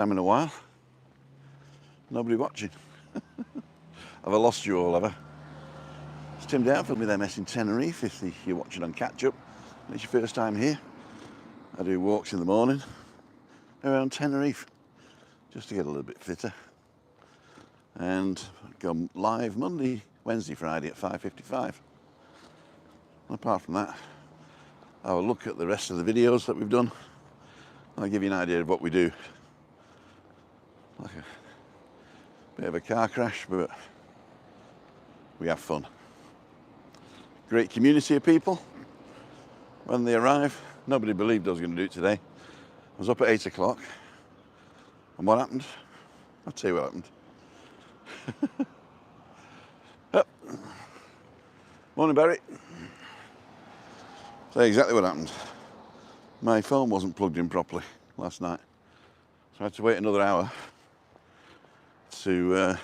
time in a while. Nobody watching. Have I lost you all, have I? It's Tim Downfield with MS in Tenerife. If you're watching on catch up and it's your first time here, I do walks in the morning around Tenerife just to get a little bit fitter. And go live Monday, Wednesday, Friday at 5:55. Apart from that, I will look at the rest of the videos that we've done. I'll give you an idea of what we do. Like a bit of a car crash, but we have fun. Great community of people. When they arrive, nobody believed I was going to do it today. I was up at 8 o'clock. And what happened? I'll tell you what happened. Oh. Morning, Barry. Tell you exactly what happened. My phone wasn't plugged in properly last night, so I had to wait another hour to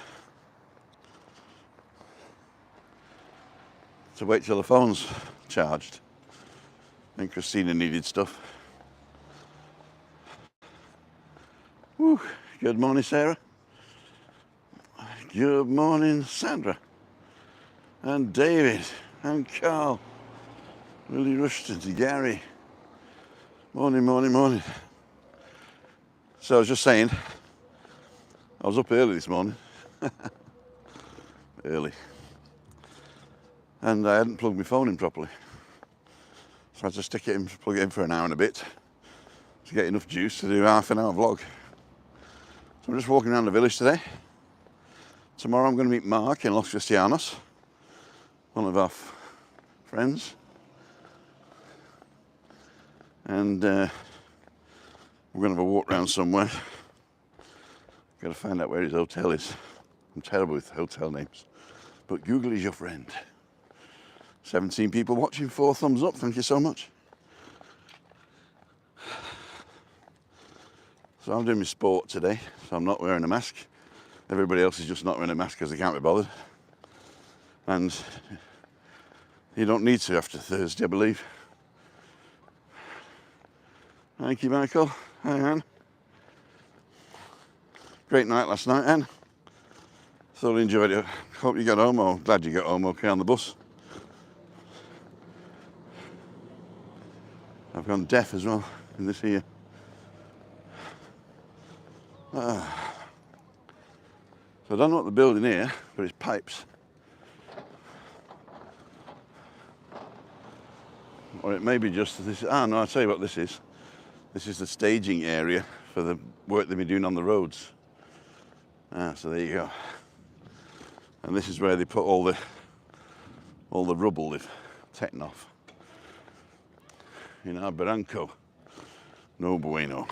wait till the phone's charged. And Christina needed stuff. Woo. Good morning, Sarah. Good morning, Sandra. And David. And Carl. Willie Rushton to Gary. Morning, morning, morning. So I was just saying, I was up early this morning. Early. And I hadn't plugged my phone in properly. So I had to stick it in, plug it in for an hour and a bit to get enough juice to do half an hour vlog. So I'm just walking around the village today. Tomorrow I'm going to meet Mark in Los Cristianos, one of our friends. And we're going to have a walk around somewhere. Got to find out where his hotel is. I'm terrible with hotel names, but Google is your friend. 17 people watching, 4 thumbs up, thank you so much. So I'm doing my sport today, so I'm not wearing a mask. Everybody else is just not wearing a mask because they can't be bothered. And you don't need to after Thursday, I believe. Thank you, Michael. Hi, Anne. Great night last night, Anne. Thoroughly enjoyed it. Hope you got home, or glad you got home okay on the bus. I've gone deaf as well in this ear. So I don't know what the building here, but it's pipes. Or it may be just this. Ah, no, I'll tell you what this is. This is the staging area for the work they've been doing on the roads. Ah, so there you go. And this is where they put all the rubble they've taken off. In our barranco. No bueno.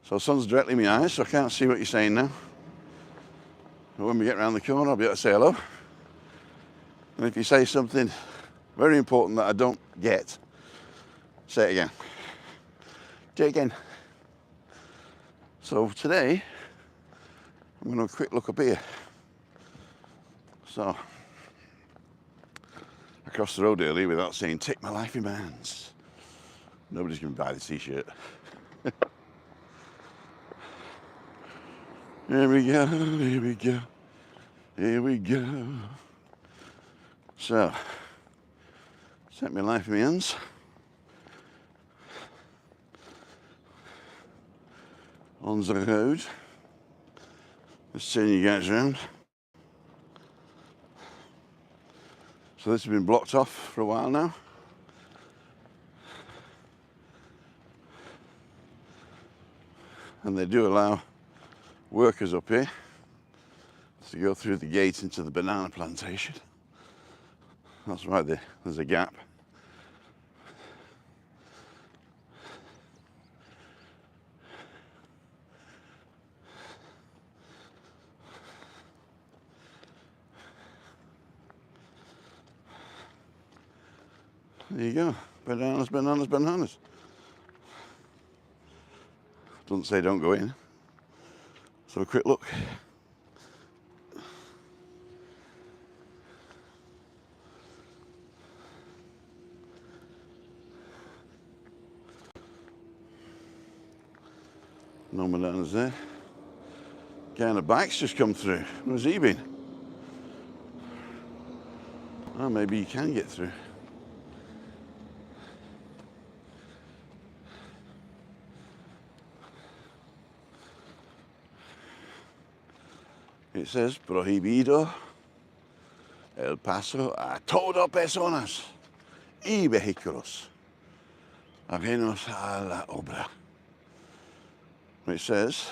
So sun's directly in my eyes, so I can't see what you're saying now. But when we get around the corner, I'll be able to say hello. And if you say something very important that I don't get, say it again. Do it again. So today, I'm going to have a quick look up here. So, I crossed the road earlier without saying, take my life in my hands. Nobody's going to buy this t-shirt. Here we go, here we go, here we go. So, take my life in my hands. On the road. Let's turn you guys around. So this has been blocked off for a while now. And they do allow workers up here to go through the gate into the banana plantation. That's why there's a gap. There you go. Bananas, bananas, bananas. Doesn't say don't go in. Let's have a quick look. No bananas there. Guy on a bike's just come through. Where's he been? Oh, maybe you can get through. It says prohibido el paso a todo personas y vehículos ajenos a la obra. It says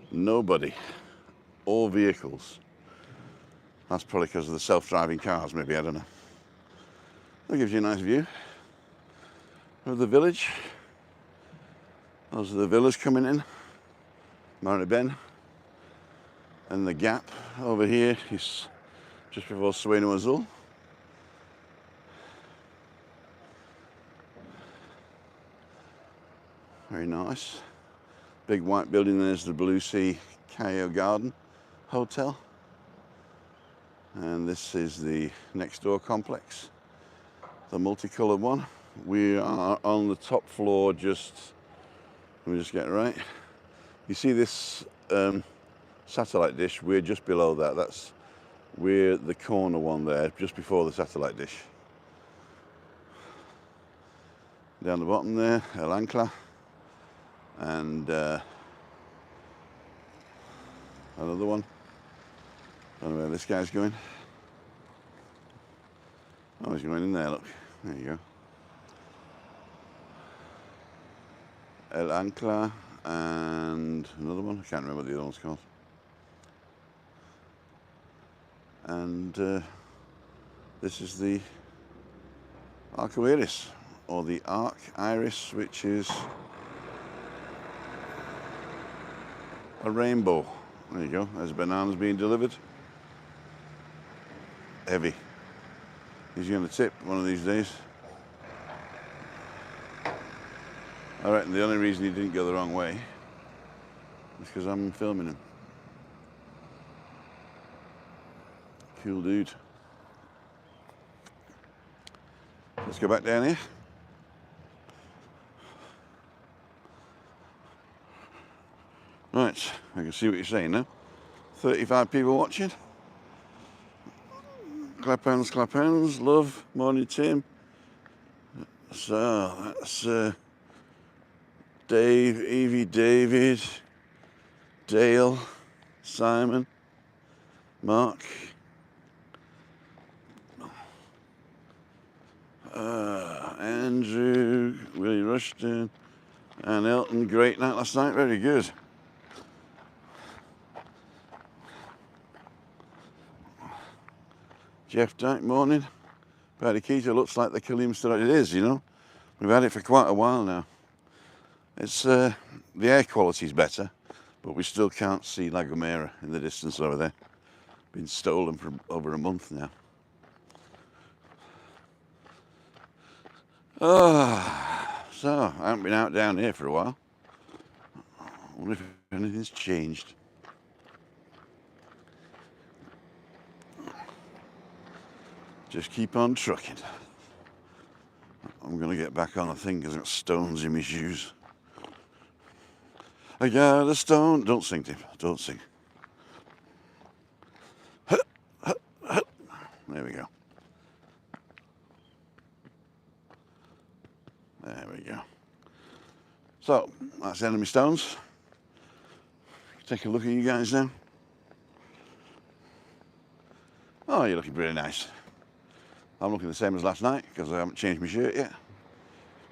nobody, all vehicles. That's probably because of the self-driving cars, maybe, I don't know. That gives you a nice view of the village. Those are the villas coming in, Maribén. And the gap over here is just before Sueno Azul. Very nice. Big white building, there's the Blue Sea Callao Garden Hotel. And this is the next door complex, the multicolored one. We are on the top floor, just, let me just get it right. You see this satellite dish? We're just below that. We're the corner one there, just before the satellite dish. Down the bottom there, El Ancla. And another one. I don't know where this guy's going. Oh, he's going in there, look. There you go. El Ancla and another one. I can't remember what the other one's called. And this is the Arcoiris, or the Arc Iris, which is a rainbow. There you go. There's bananas being delivered. Heavy. He's going to tip one of these days. I reckon the only reason he didn't go the wrong way is because I'm filming him. Cool dude. Let's go back down here. Right, I can see what you're saying now. 35 people watching. Clap hands, love, morning Tim. So that's Dave, Evie, David, Dale, Simon, Mark, Andrew, Willie Rushton, and Elton. Great night last night, very good. Jeff Dyke, morning. Pariquito looks like the Callao. It is, you know. We've had it for quite a while now. It's the air quality is better, but we still can't see La Gomera in the distance over there. Been stolen for over a month now. So I haven't been out down here for a while. I wonder if anything's changed. Just keep on trucking. I'm going to get back on the thing because I've got stones in my shoes. I got a stone. Don't sing, Tim. Don't sing. There we go. There we go. So, that's the end of my stones. Take a look at you guys now. Oh, you're looking pretty nice. I'm looking the same as last night because I haven't changed my shirt yet.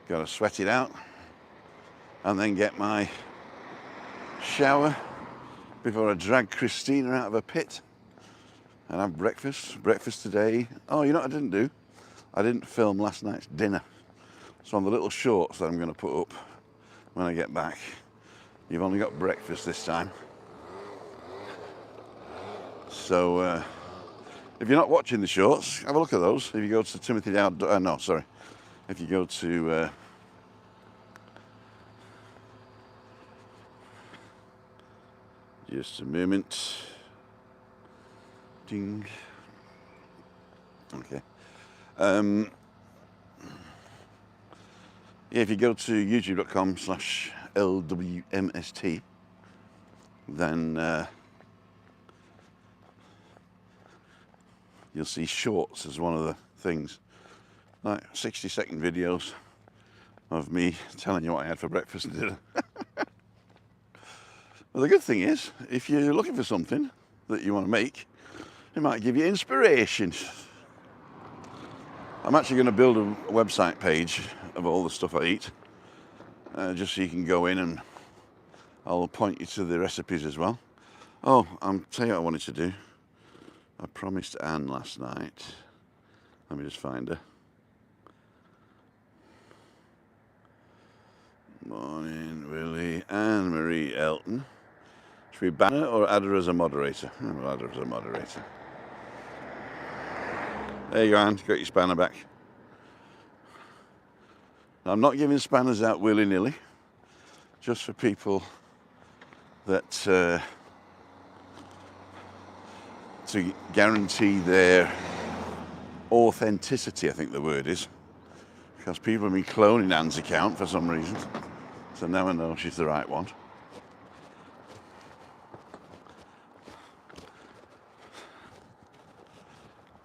Got to sweat it out and then get my shower before I drag Christina out of her pit and have breakfast. Breakfast today. Oh, you know what I didn't do? I didn't film last night's dinner. So on the little shorts that I'm going to put up when I get back, you've only got breakfast this time. So if you're not watching the shorts, have a look at those. If you go to Timothy Dowd, no, sorry. If you go to just a moment. Ding. Okay. Yeah, if you go to youtube.com/LWMST, LWMST, then you'll see shorts as one of the things, like 60-second videos of me telling you what I had for breakfast and dinner. Well, the good thing is, if you're looking for something that you want to make, it might give you inspiration. I'm actually going to build a website page of all the stuff I eat, just so you can go in, and I'll point you to the recipes as well. Oh, I'll tell you what I wanted to do. I promised Anne last night. Let me just find her. Morning, Willie. Anne-Marie Elton. Should we ban her or add her as a moderator? We'll add her as a moderator. There you go, Anne. Got your spanner back. Now, I'm not giving spanners out willy-nilly, just for people that to guarantee their authenticity, I think the word is, because people have been cloning Anne's account for some reason, so now I know she's the right one.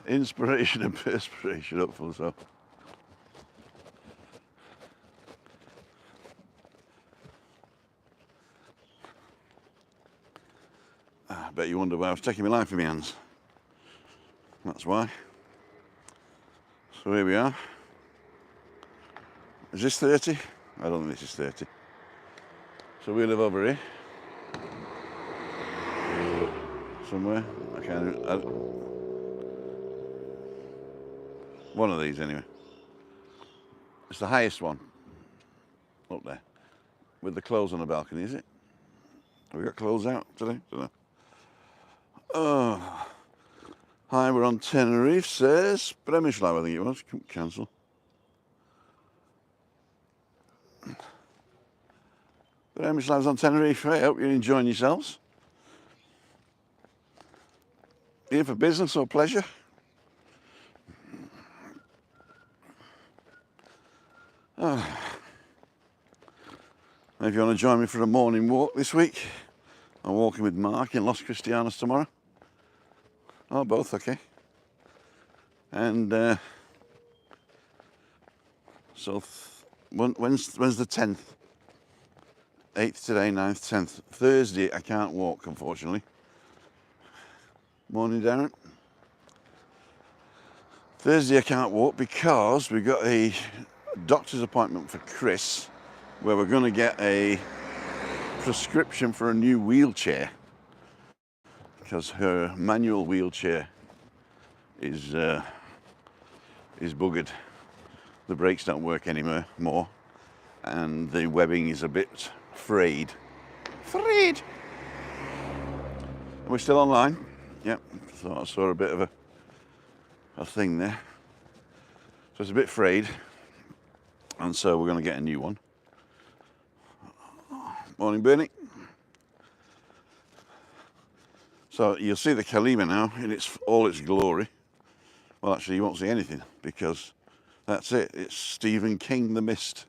Inspiration and perspiration up full stop. I bet you wonder why I was taking my life in my hands. That's why. So here we are. Is this 30? I don't think this is 30. So we live over here. Somewhere. I can't. One of these anyway. It's the highest one. Up there. With the clothes on the balcony, is it? Have we got clothes out today? Don't know. Oh. Hi, we're on Tenerife, says Bremislav, I think it was. Cancel. Bremislav's on Tenerife. I hope you're enjoying yourselves. Here for business or pleasure? Oh. If you want to join me for a morning walk this week, I'm walking with Mark in Los Cristianos tomorrow. Oh, both, okay. And so when's the 10th? 8th today, 9th, 10th. Thursday I can't walk, unfortunately. Morning, Darren. Thursday I can't walk because we've got a doctor's appointment for Chris, where we're going to get a prescription for a new wheelchair, because her manual wheelchair is buggered. The brakes don't work anymore, and the webbing is a bit frayed. And we're still online. Yep. So I saw a bit of a thing there. So it's a bit frayed, and so we're going to get a new one. Morning, Bernie. So you'll see the Callao now in all its glory. Well, actually, you won't see anything because that's it. It's Stephen King, The Mist,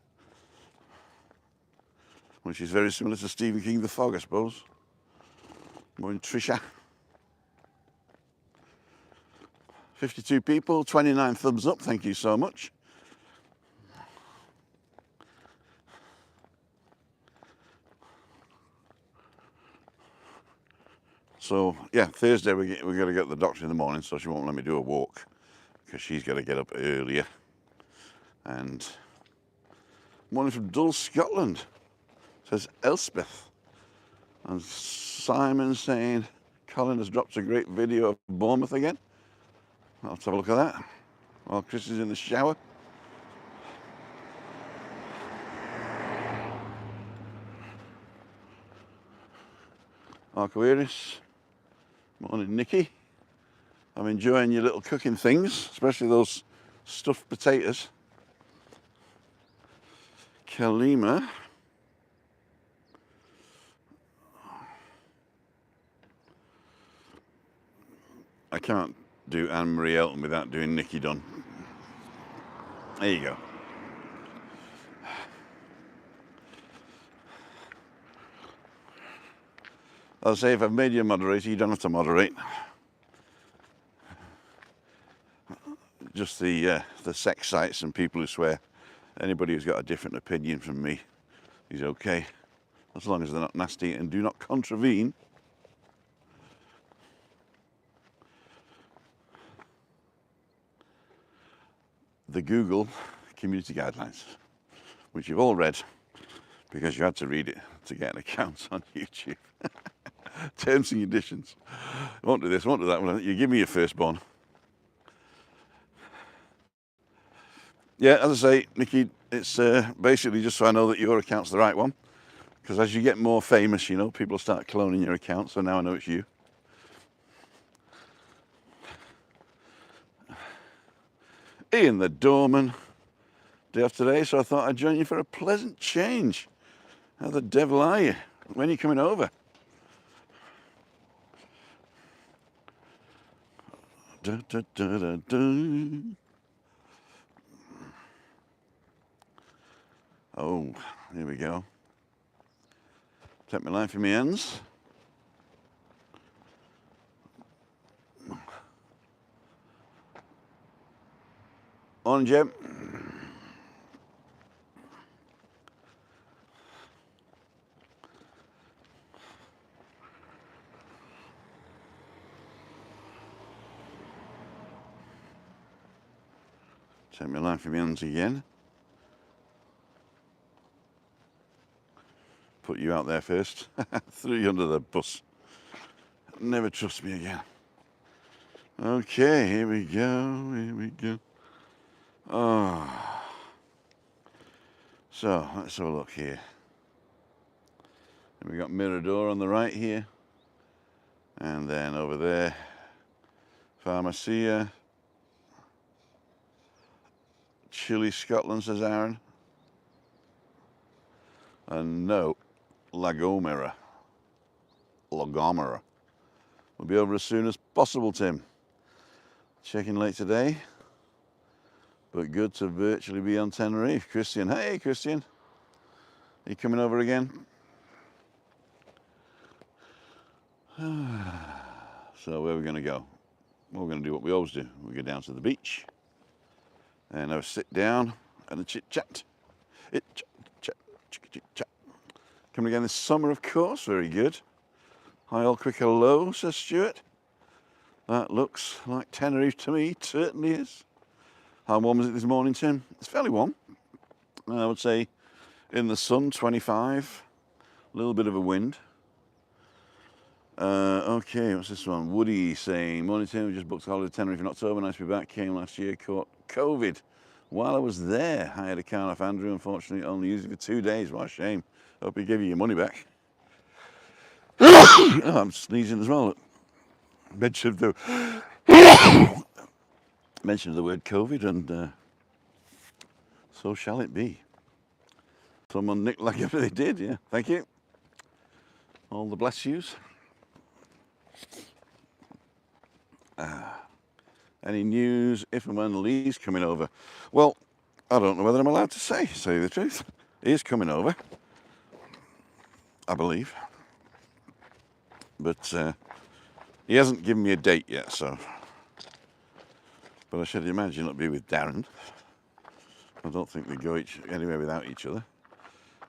which is very similar to Stephen King, The Fog, I suppose. Morning, Trisha. 52 people, 29 thumbs up. Thank you so much. So, yeah, Thursday we're going to get the doctor in the morning, so she won't let me do a walk because she's got to get up earlier. And morning from Dull, Scotland, says Elspeth. And Simon saying Colin has dropped a great video of Bournemouth again. I'll have to have a look at that while Chris is in the shower. Arcoiris. Morning, Nikki. I'm enjoying your little cooking things, especially those stuffed potatoes. Kalima. I can't do Anne-Marie Elton without doing Nikki Dunn. There you go. I'll say if I've made you a moderator, you don't have to moderate. Just the sex sites and people who swear. Anybody who's got a different opinion from me is okay, as long as they're not nasty and do not contravene the Google community guidelines, which you've all read because you had to read it to get an account on YouTube. Terms and conditions. Won't do this, won't do that. You give me your firstborn. Yeah, as I say, Nikki, it's basically just so I know that your account's the right one. Because as you get more famous, you know, people start cloning your account, so now I know it's you. Ian the doorman. Day off today, so I thought I'd join you for a pleasant change. How the devil are you? When are you coming over? Da, da, da, da, da. Oh, here we go. Take my life in my hands. On, Jim. Take my life in my hands again. Put you out there first. Threw you under the bus. Never trust me again. Okay, here we go, here we go. Oh. So, let's have a look here. And we got Mirador on the right here. And then over there, Pharmacia. Chile, Scotland, says Aaron. And no, La Gomera. We'll be over as soon as possible, Tim. Checking late today, but good to virtually be on Tenerife. Christian, hey Christian. Are you coming over again? So where are we going to go? Well, we're going to do what we always do. We go down to the beach and have a sit down and a chit chat. Chat. Coming again this summer, of course. Very good. Hi all, quick hello, says Stuart. That looks like Tenerife to me. It certainly is. How warm is it this morning, Tim? It's fairly warm. I would say in the sun, 25. A little bit of a wind. Okay, what's this one? Woody saying, morning Tim, we just booked a holiday to Tenerife in October. Nice to be back. Came last year, caught COVID. While I was there, I had a car off Andrew. Unfortunately, only used it for 2 days. What a shame. Hope he gave you your money back. Oh, I'm sneezing as well. Mention of the word COVID, and so shall it be. Someone nicked like ever they did, yeah. Thank you. All the bless yous. Any news if and when Lee's coming over? Well, I don't know whether I'm allowed to say the truth. He is coming over, I believe. But he hasn't given me a date yet, so. But I should imagine it'll be with Darren. I don't think they go anywhere without each other.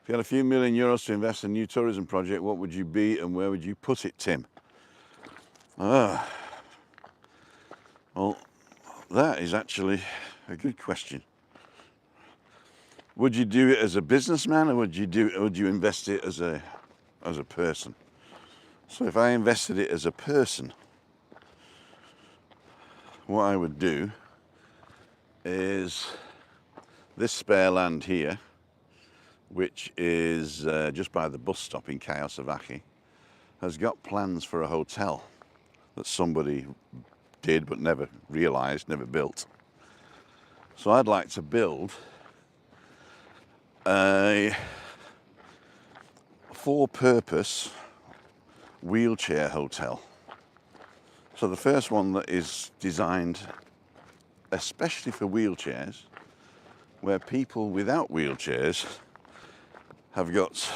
If you had a few million euros to invest in a new tourism project, what would you be and where would you put it, Tim? Well, that is actually a good question. Would you do it as a businessman, or would you invest it as a person? So if I invested it as a person, what I would do is this spare land here, which is just by the bus stop in Callao, Salvaje, has got plans for a hotel that somebody did but never realised, never built. So I'd like to build a for-purpose wheelchair hotel. So the first one that is designed especially for wheelchairs, where people without wheelchairs have got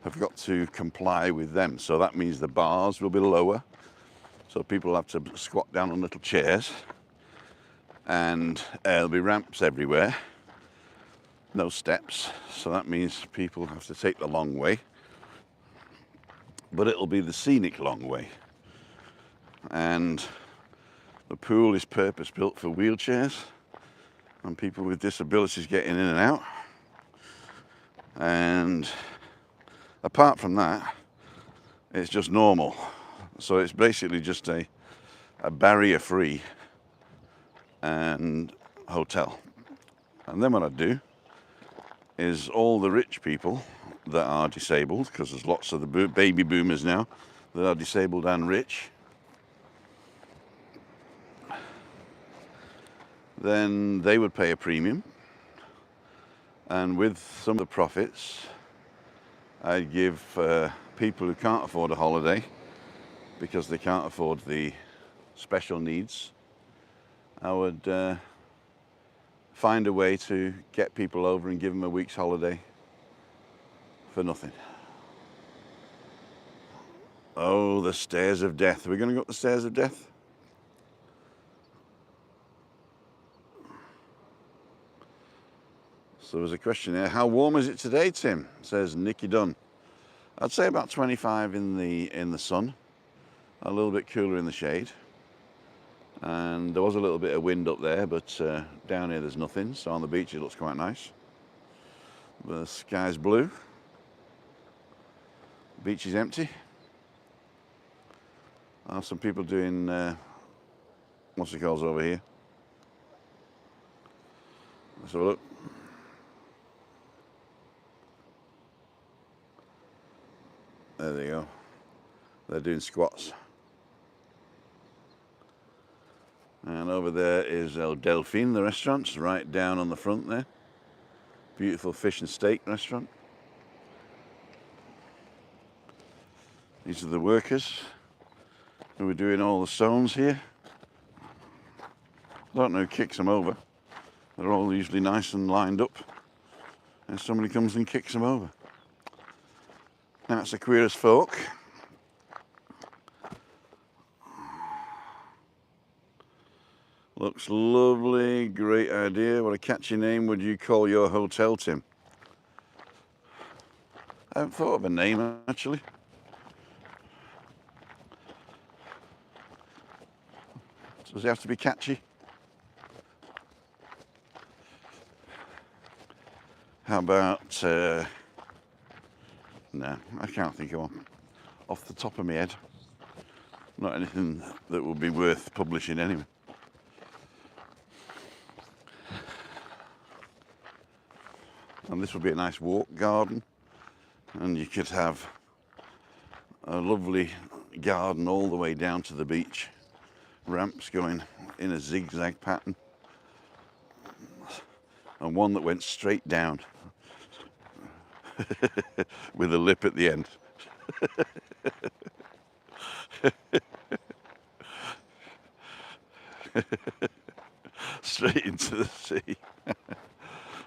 have got to comply with them. So that means the bars will be lower. So people will have to squat down on little chairs. And there'll be ramps everywhere. No steps. So that means people have to take the long way. But it'll be the scenic long way. And the pool is purpose-built for wheelchairs and people with disabilities getting in and out. And apart from that, it's just normal. So it's basically just a barrier-free and hotel. And then what I do is all the rich people that are disabled, because there's lots of the baby boomers now that are disabled and rich, then they would pay a premium, and with some of the profits I'd give people who can't afford a holiday because they can't afford the special needs. I would find a way to get people over and give them a week's holiday for nothing. Oh, the stairs of death. Are we going to go up the stairs of death? So there's a question here. How warm is it today, Tim? Says Nicky Dunn. I'd say about 25 in the sun, a little bit cooler in the shade. And there was a little bit of wind up there, but down here there's nothing. So on the beach it looks quite nice. The sky's blue. Beach is empty. Some people doing what's it called over here. Let's have a look. There they go. They're doing squats. And over there is El Delfin, the restaurant, right down on the front there. Beautiful fish and steak restaurant. These are the workers who are doing all the stones here. I don't know who kicks them over. They're all usually nice and lined up. And somebody comes and kicks them over. That's the Queer as Folk. Looks lovely, great idea. What a catchy name would you call your hotel, Tim? I haven't thought of a name, actually. Does it have to be catchy? How about, no, I can't think of one. Off the top of my head. Not anything that would be worth publishing anyway. And this would be a nice walk garden. And you could have a lovely garden all the way down to the beach. Ramps going in a zigzag pattern. And one that went straight down. With a lip at the end. Straight into the sea.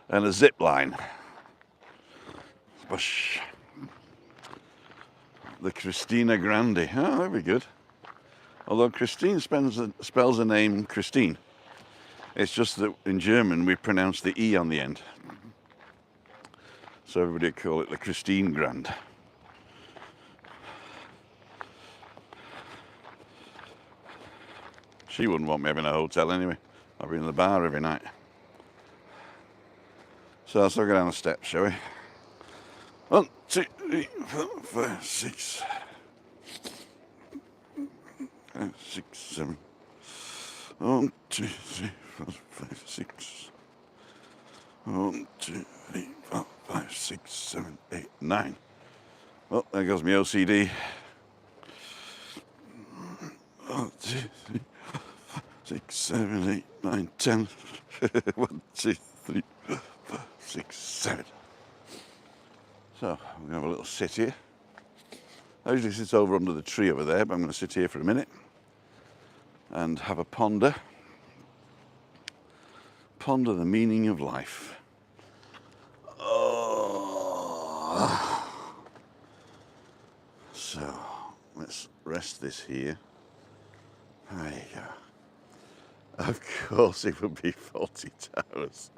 And a zip line. Bush. The Christina Grande. Oh, that'd be good. Although Christine spells the name Christine. It's just that in German we pronounce the E on the end. So everybody would call it the Christine Grand. She wouldn't want me having a hotel anyway. I'll be in the bar every night. So let's go down the steps, shall we? 1, 2, 3, 4, 5, 6. 6, 7. 1, 2, 3, 4, 5, 6. 1, 2, 3, 4, 5, 6, 7, 8, 9. Well, there goes my OCD. 1, 2, 3, 4, 5, 6, 7, 8, 9, 10. 1, 2, 3, 4, 5, 6, 7. So, we're going to have a little sit here. I usually sit over under the tree over there, but I'm going to sit here for a minute and have a ponder. Ponder the meaning of life. Oh. So let's rest this here. There you go. Of course it would be 40 towers.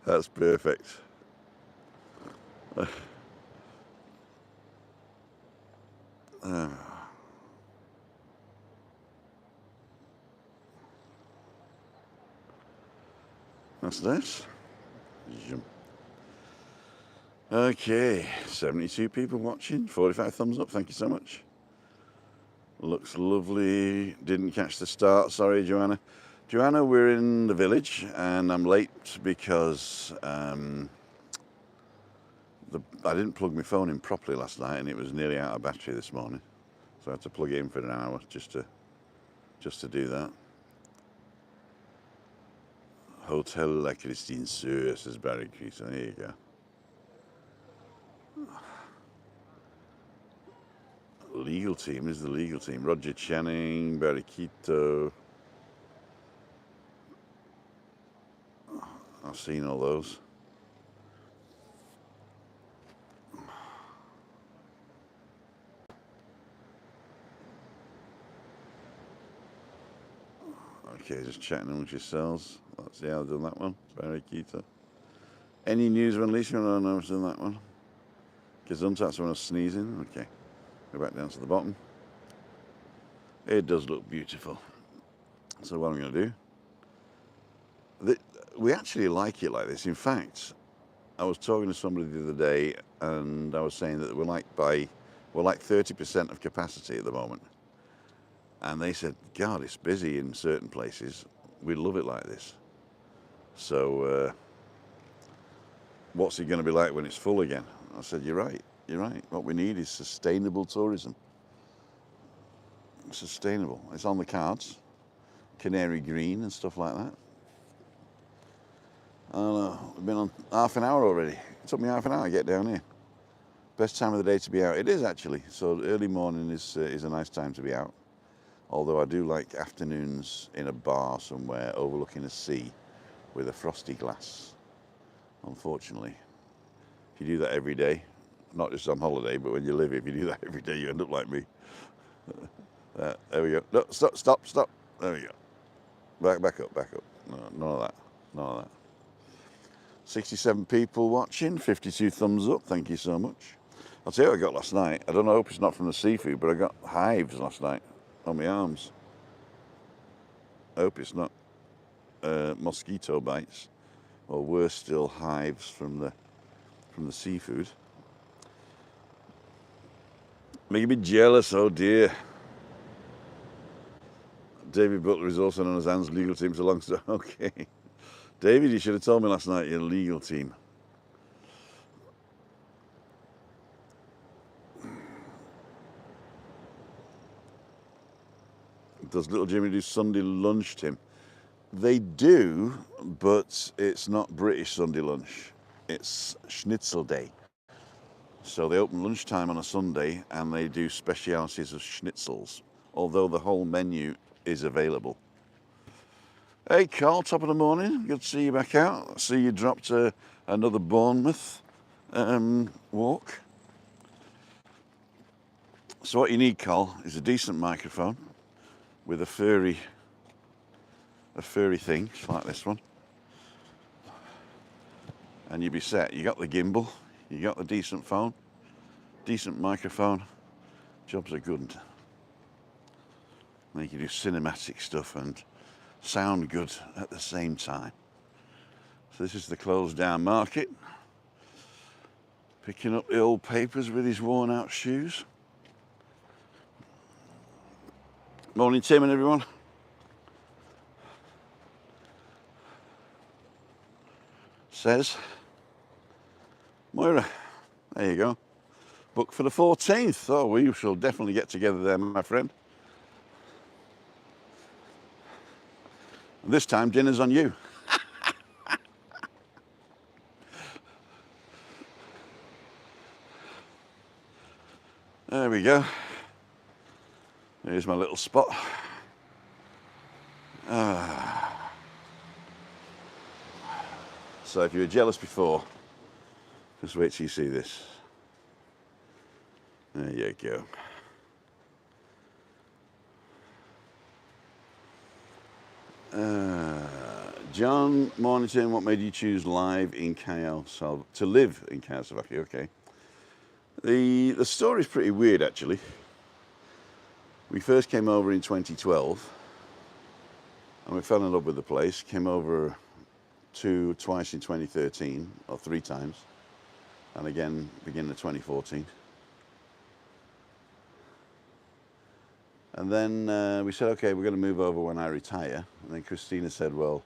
That's perfect. That's nice. Okay, 72 people watching, 45 thumbs up, thank you so much. Looks lovely. Didn't catch the start, sorry Joanna. Joanna, we're in the village and I'm late because I didn't plug my phone in properly last night and it was nearly out of battery this morning. So I had to plug it in for an hour just to do that. Hotel La Christine Sur, says Barry Crease. There you go. Legal team is the legal team. Roger Channing, Barriquito. I've seen all those. Okay, just chatting amongst yourselves. Let's see how I've done that one. Barriquito. Any news on Alicia? No, no, I've done that one. Gesundheit's when I was sneezing. Okay. Go back down to the bottom. It does look beautiful. So what I'm going to do, we actually like it like this. In fact, I was talking to somebody the other day and I was saying that we're like 30% of capacity at the moment. And they said, God, it's busy in certain places. We love it like this. So what's it going to be like when it's full again? I said, you're right. You're right. What we need is sustainable tourism. Sustainable. It's on the cards. Canary green and stuff like that. I don't know. We've been on half an hour already. It took me half an hour to get down here. Best time of the day to be out. It is actually. So early morning is a nice time to be out. Although I do like afternoons in a bar somewhere overlooking a sea with a frosty glass. Unfortunately, if you do that every day, not just on holiday, but when you live, if you do that every day, you end up like me. There we go. No, stop. There we go. Back up. No, none of that. None of that. 67 people watching, 52 thumbs up. Thank you so much. I'll tell you what I got last night. I don't know, I hope it's not from the seafood, but I got hives last night on my arms. I hope it's not mosquito bites, or worse still, hives from the seafood. Make me jealous, oh dear. David Butler is also known as Anne's legal team, so long story. Okay. David, you should have told me last night your legal team. Does little Jimmy do Sunday lunch, Tim? They do, but it's not British Sunday lunch. It's Schnitzel Day. So they open lunchtime on a Sunday and they do specialities of schnitzels, although the whole menu is available. Hey Carl, top of the morning. Good to see you back out. I see you dropped another Bournemouth walk. So what you need, Carl, is a decent microphone with a furry thing like this one, and you'd be set. You got the gimbal, you got the decent phone, decent microphone. Jobs are good. And you can do cinematic stuff and sound good at the same time. So this is the closed down market. Picking up the old papers with his worn out shoes. Morning Tim and everyone. Says Moira. There you go. Book for the 14th. Oh, we shall definitely get together there, my friend. And this time dinner's on you. There we go. Here's my little spot. So if you were jealous before, just wait till you see this. There you go. John Mornington, what made you choose live in Callao, to live in Callao, Salvaje? Okay. The story's pretty weird, actually. We first came over in 2012, and we fell in love with the place. Came over twice in 2013, or 3 times, and again beginning of 2014. And then we said, okay, we're going to move over when I retire. And then Christina said, well,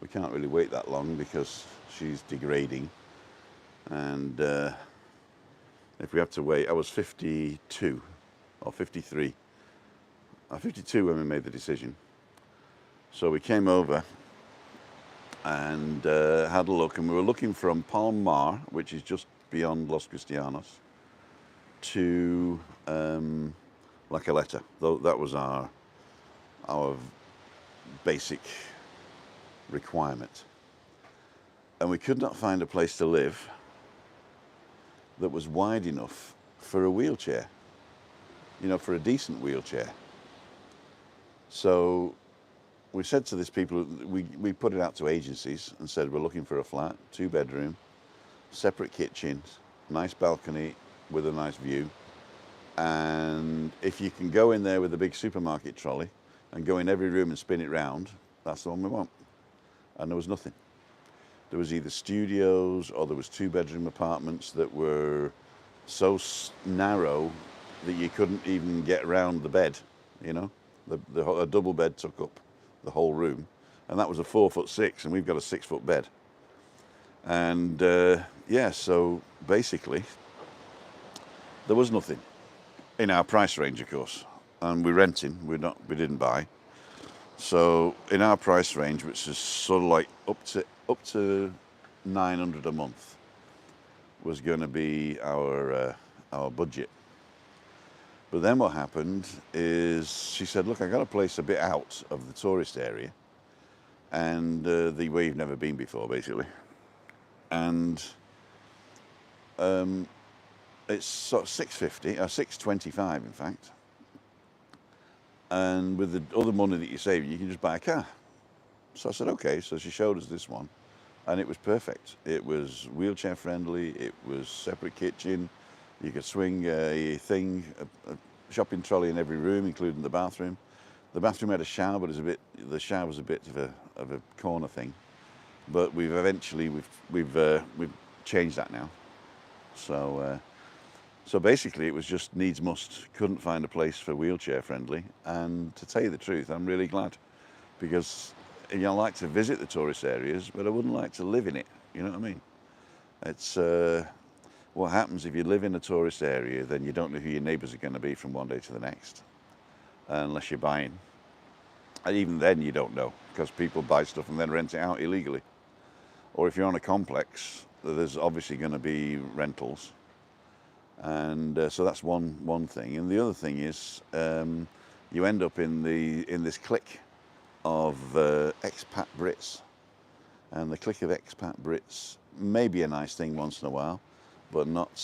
we can't really wait that long because she's degrading. And if we have to wait, I was 52 or 53. I was 52 when we made the decision. So we came over and had a look, and we were looking from Palmar, which is just beyond Los Cristianos, to La Caleta. That was our basic requirement. And we could not find a place to live that was wide enough for a wheelchair, for a decent wheelchair. So we said to these people, we put it out to agencies and said, we're looking for a flat, 2-bedroom, separate kitchens, nice balcony with a nice view. And if you can go in there with a big supermarket trolley and go in every room and spin it round, that's the one we want. And there was nothing. There was either studios or there was 2-bedroom apartments that were so narrow that you couldn't even get around the bed, a double bed took up the whole room, and that was a 4'6", and we've got a 6-foot bed. And so basically there was nothing in our price range, of course, and we're renting. We didn't buy. So in our price range, which is sort of like up to 900 a month, was going to be our budget. But then what happened is she said, look, I got a place a bit out of the tourist area, and the way you've never been before, basically. And it's sort of $650, or $625 in fact. And with the other money that you save, you can just buy a car. So I said, okay. So she showed us this one, and it was perfect. It was wheelchair friendly. It was separate kitchen. You could swing a shopping trolley in every room, including the bathroom. The bathroom had a shower, but the shower was a bit of a corner thing. But we've changed that now. So basically, it was just needs must. Couldn't find a place for wheelchair friendly, and to tell you the truth, I'm really glad, because I like to visit the tourist areas, but I wouldn't like to live in it. You know what I mean? It's what happens if you live in a tourist area, then you don't know who your neighbours are going to be from one day to the next, unless you're buying. And even then, you don't know, because people buy stuff and then rent it out illegally. Or if you're on a complex, there's obviously going to be rentals. And so that's one thing. And the other thing is, you end up in this clique of expat Brits, and the clique of expat Brits may be a nice thing once in a while, but not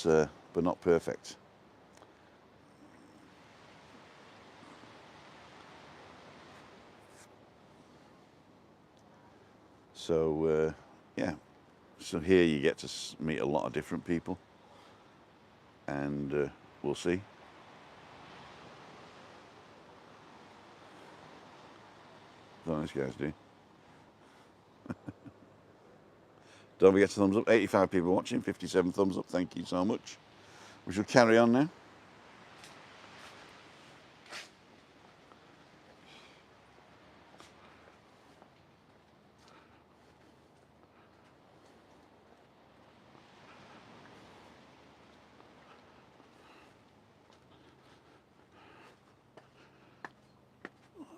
perfect. So so here you get to meet a lot of different people, and we'll see. What those guys do. Don't forget to thumbs up. 85 people watching, 57 thumbs up. Thank you so much. We shall carry on now.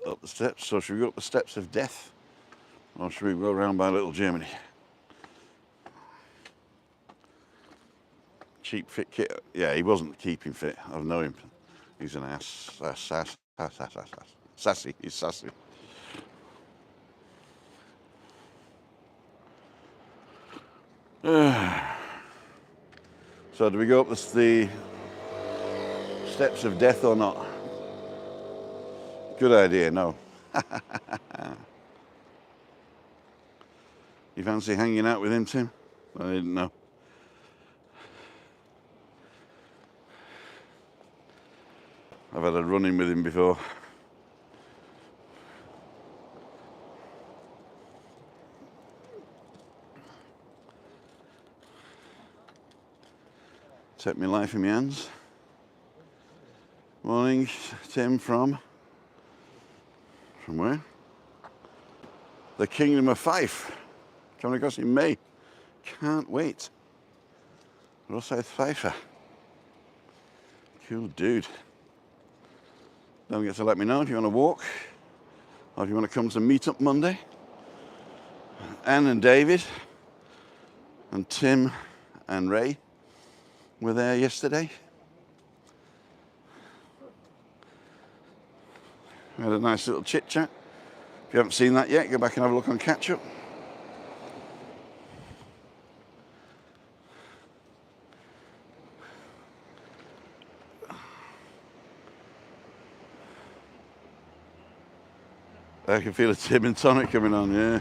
Up the steps. So should we go up the steps of death, or should we go around by Little Germany? Cheap fit kit. Yeah, he wasn't keeping fit. I know him. He's an ass. Sassy. He's sassy. So do we go up the steps of death or not? Good idea, no. You fancy hanging out with him, Tim? I didn't know. I've had a run-in with him before. Take my life in my hands. Morning, Tim from where? The Kingdom of Fife. Coming across in May. Can't wait. Rosyth Fifer. Cool dude. Don't forget to let me know if you want to walk or if you want to come to meet up Monday. Anne and David and Tim and Ray were there yesterday. We had a nice little chit chat. If you haven't seen that yet, go back and have a look on Catch Up. I can feel a Tim and tonic coming on, yeah.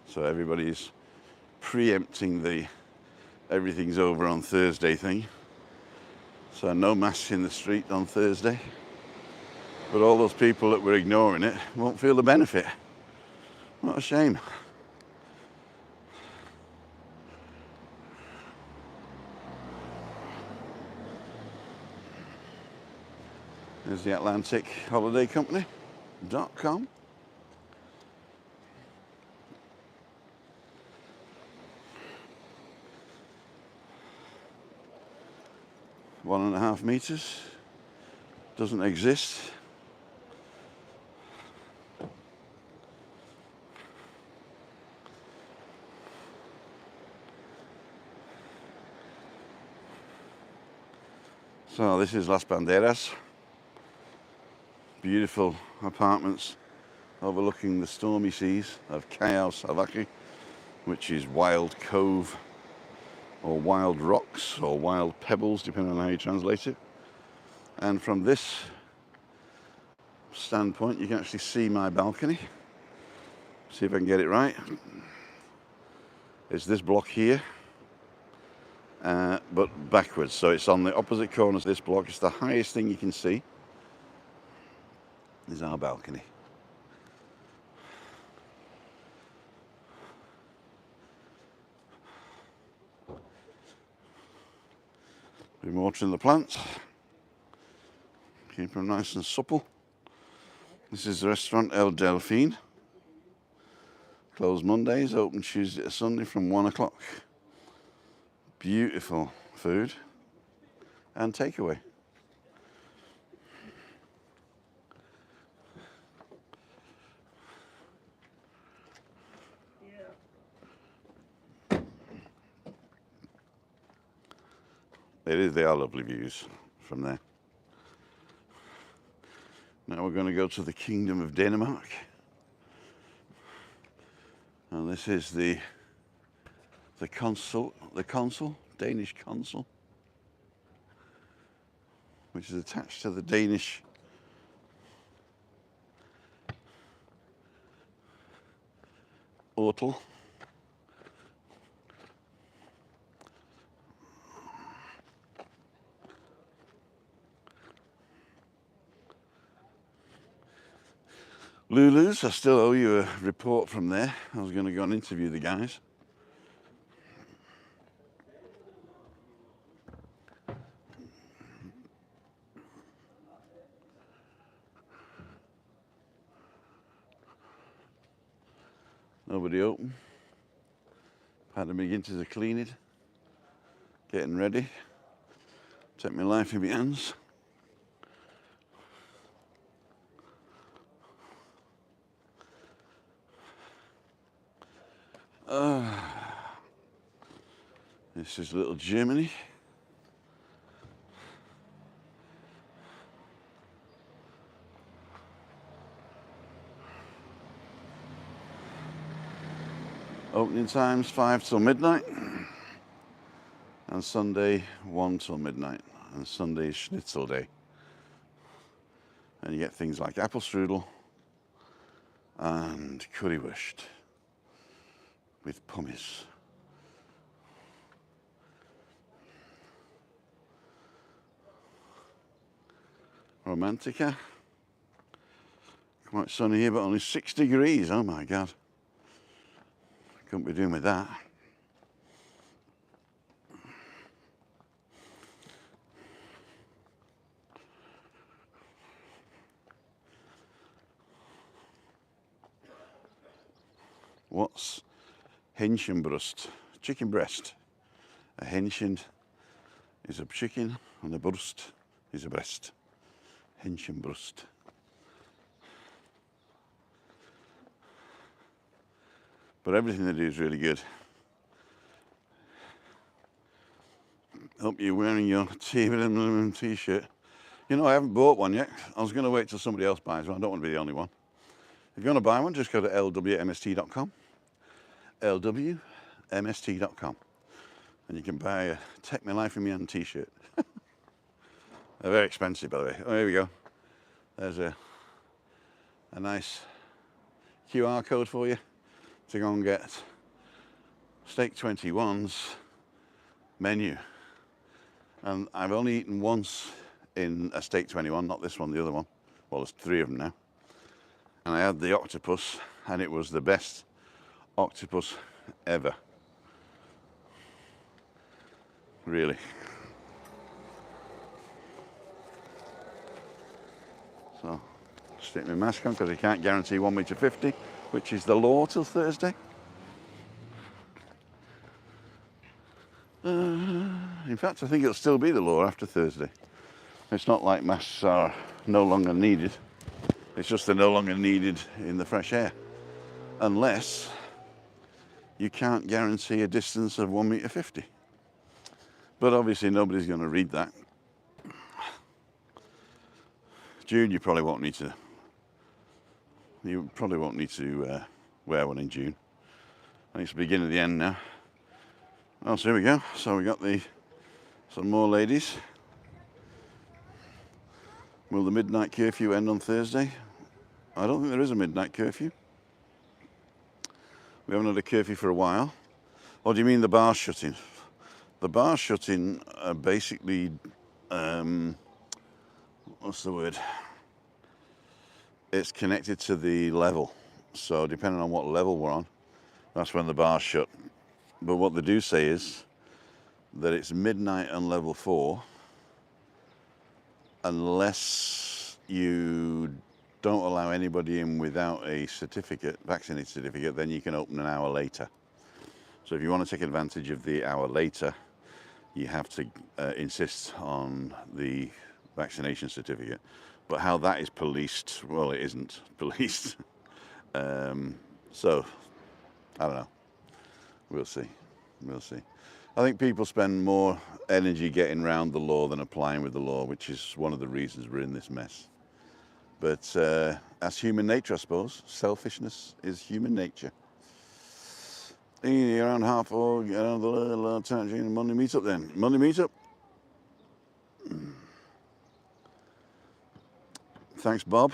So everybody's preempting the everything's over on Thursday thing. So no masks in the street on Thursday. But all those people that were ignoring it won't feel the benefit. What a shame. There's the Atlantic Holiday Company.com. .5 meters. Doesn't exist. So this is Las Banderas. Beautiful apartments overlooking the stormy seas of Callao, Salvaje, which is Wild Cove or Wild Rocks or Wild Pebbles, depending on how you translate it. And from this standpoint, you can actually see my balcony. See if I can get it right. It's this block here, but backwards. So it's on the opposite corner of this block. It's the highest thing you can see. This is our balcony. Been watering the plants. Keep them nice and supple. This is the restaurant El Delfín. Closed Mondays, open Tuesday to Sunday from 1 o'clock. Beautiful food and takeaway. They are lovely views from there. Now we're going to go to the Kingdom of Denmark. And this is the consul, Danish consul, which is attached to the Danish hotel. Lulu's, I still owe you a report from there. I was going to go and interview the guys. Nobody open. Had to begin to clean it. Getting ready. Take my life in my hands. This is little Germany. Opening times 5 till midnight, and Sunday 1 till midnight, and Sunday is Schnitzel day. And you get things like apple strudel and currywurst with pumice. Romantica. Quite sunny here, but only 6 degrees. Oh my God. Couldn't be doing with that. What's Hähnchenbrust? Chicken breast. A Hähnchen is a chicken and a Brust is a breast. Hähnchenbrust. But everything they do is really good. Hope you're wearing your LWMST t-shirt. You know, I haven't bought one yet. I was going to wait till somebody else buys one. I don't want to be the only one. If you want to buy one, just go to LWMST.com. LWMST.com. And you can buy a Take My Life in Me Hand t-shirt. They're very expensive, by the way. Oh, here we go. There's a nice QR code for you to go and get Steak 21's menu. And I've only eaten once in a Steak 21, not this one, the other one. Well, there's 3 of them now. And I had the octopus, and it was the best octopus ever. Really. So, stick my mask on because I can't guarantee 1.50 m, which is the law till Thursday. In fact, I think it'll still be the law after Thursday. It's not like masks are no longer needed. It's just they're no longer needed in the fresh air. Unless you can't guarantee a distance of 1.50 m. But obviously nobody's going to read that. June, you probably won't need to. You probably won't need to wear one in June. I think it's the beginning of the end now. Oh, so here we go. So we got some more ladies. Will the midnight curfew end on Thursday? I don't think there is a midnight curfew. We haven't had a curfew for a while. Or do you mean the bars shutting? The bars shutting are basically, what's the word? It's connected to the level. So depending on what level we're on, that's when the bars shut. But what they do say is that it's midnight on level 4 unless you don't allow anybody in without a certificate, vaccinated certificate, then you can open an hour later. So if you want to take advantage of the hour later, you have to insist on the vaccination certificate. But how that is policed, well, it isn't policed. So, I don't know. We'll see. We'll see. I think people spend more energy getting around the law than applying with the law, which is one of the reasons we're in this mess. But that's human nature, I suppose. Selfishness is human nature. Around 4:30, around the Monday meetup then. Monday meetup. Thanks, Bob.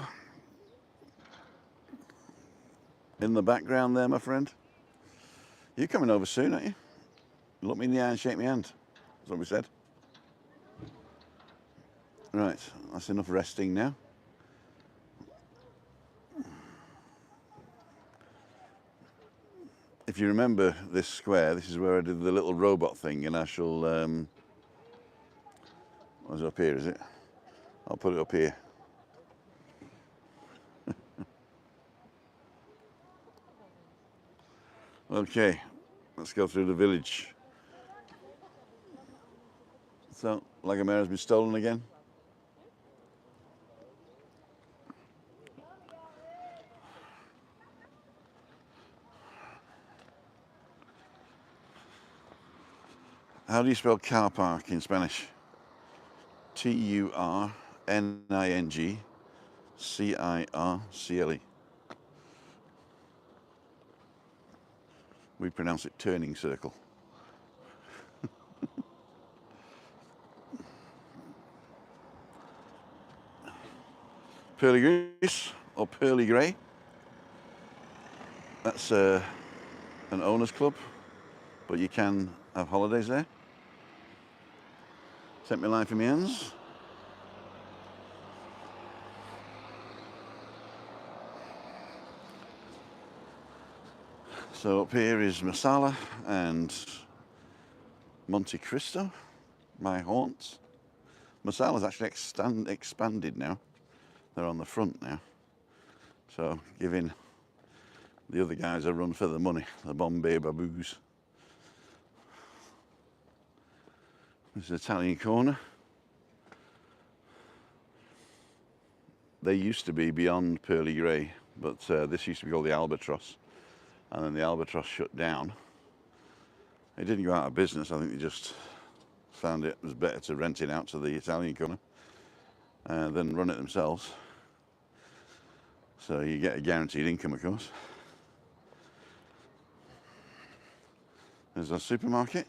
In the background there, my friend. You're coming over soon, aren't you? Look me in the eye and shake my hand. That's what we said. Right, that's enough resting now. If you remember this square, this is where I did the little robot thing, and I shall, what's it up here, is it? I'll put it up here. Okay, let's go through the village. So, Lagomera's been stolen again. How do you spell car park in Spanish? Turning-circle. We pronounce it turning circle. Pearly Grease or Pearly Grey. That's an owner's club, but you can have holidays there. Set me life in my hands. So up here is Masala and Monte Cristo, my haunts. Masala's actually expanded now. They're on the front now. So giving the other guys a run for the money, the Bombay Baboos. This is Italian Corner. They used to be beyond Pearly Grey, but this used to be called the Albatross. And then the Albatross shut down. It didn't go out of business. I think they just found it was better to rent it out to the Italian Corner than run it themselves. So you get a guaranteed income, of course. There's our supermarket.